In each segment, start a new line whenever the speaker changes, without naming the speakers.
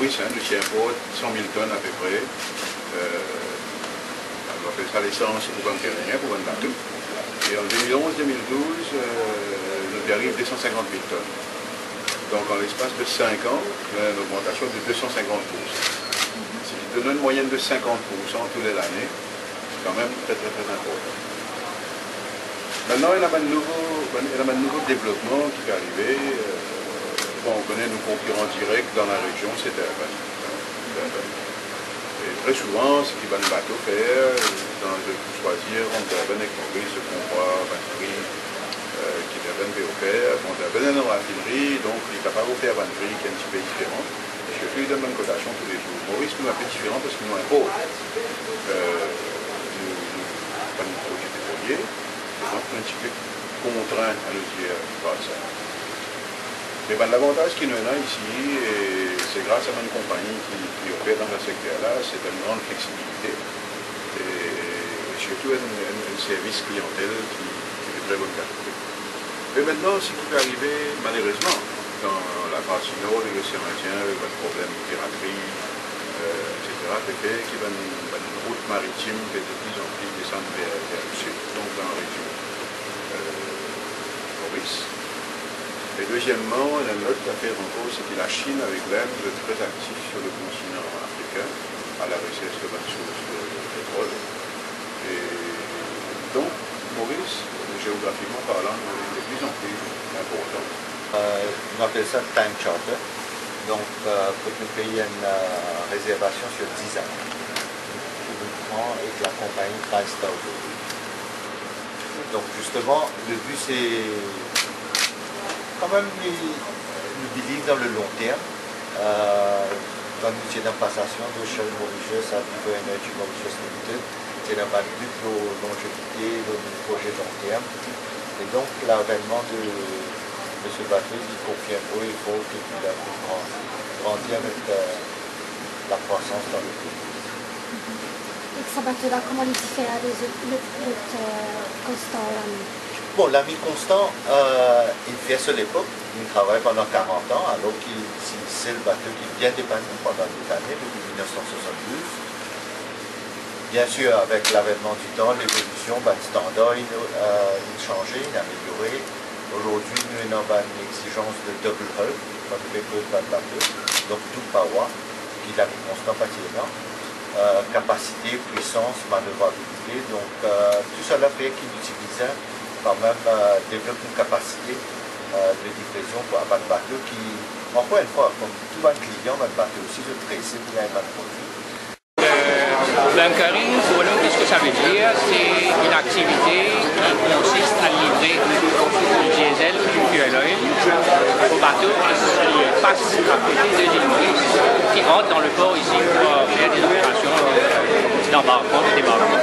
Maurice, de Chien-Port, 100 000 tonnes à peu près. On appelle ça l'essence pour un terrien, pour un bateau. Et en 2011-2012, nous arrive 250 000 tonnes. Donc en l'espace de 5 ans, il y a une augmentation de 250%. Ce qui donne une moyenne de 50% tous les années. C'est quand même très important. Maintenant, il y a un nouveau développement qui est arrivé. On connaît nos concurrents directs dans la région, c'est Durban. Et très souvent, ce qui va le bateau faire, dans le choisir entre Durban et Maurice, ce qu'on voit, Vannerie, qui est Durban peut faire. Bon, Durban est dans la raffinerie, donc il est capable de faire Vannerie qui est un petit peu différent. Et je fais une bonne cotation tous les jours. Maurice, nous, un peu différent parce que nous, un pauvre. Nous produits pétroliers, donc un petit peu contraint à nous dire par ça. Mais ben, l'avantage qu'il nous a ici, et c'est grâce à une compagnie qui opère dans ce secteur-là, c'est une grande flexibilité et surtout un service clientèle qui est de très bonne qualité. Mais maintenant, ce qui peut arriver, malheureusement, dans la partie nord de l'océan Indien, avec le problème de piraterie, etc., fait qu'il y a une route maritime qui est de plus en plus descendre vers le sud, donc dans la région Maurice. Et deuxièmement, il y a une autre affaire encore, c'est que la Chine avec l'Inde est très active sur le continent africain à la recherche de bonnes sources de pétrole. Et donc, Maurice, géographiquement parlant, est de plus en plus important.
On appelle ça time charter. Donc, pour nous payer une réservation sur 10 ans. Qui nous prend avec la compagnie TriStar aujourd'hui. Donc, justement, le but c'est quand même nous believe dans le long terme. Dans le métier d'importation de Shell Mauritius à Vivo Energy Mauritius Limited, c'est un but de longévité, de projet long terme. Et donc l'avènement de ce bateau, il confirme il faut qu'il a grandir avec la croissance dans le pays.
Et ce bateau-là, comment il diffère des autres constants l'ami?
Bon, l'ami constant, il fait à l'époque, il travaille pendant 40 ans, alors que c'est le bateau qui vient dépanner pendant des années, depuis 1972. Bien sûr, avec l'avènement du temps, l'évolution, le standard, il changeait, il a amélioré. Aujourd'hui, nous avons une exigence de double hull, quand on fait le bateau, donc tout power, qui est l'ami constant patinant. Capacité, puissance, manœuvrabilité, donc tout cela fait qu'il utilisait quand même développe une capacité de livraison pour un bateau qui, encore une fois, comme tout un client, un bateau aussi de tracé pour un produit.
Bunkering, pour nous, qu'est-ce que ça veut dire? C'est une activité qui consiste à livrer du diesel ou du fuel oil au bateau qui passe à côté de l'île Maurice, qui rentre dans le port ici pour faire des opérations d'embarquement, de débarquement.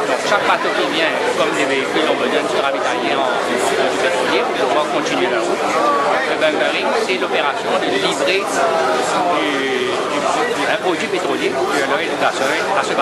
Donc chaque bateau qui vient, comme les véhicules, on besoin de se ravitailler en du pétrolier pour pouvoir continuer la route. Le bunkering, c'est l'opération de livrer un produit pétrolier, fuel oil ou gasoil, à ce bateau.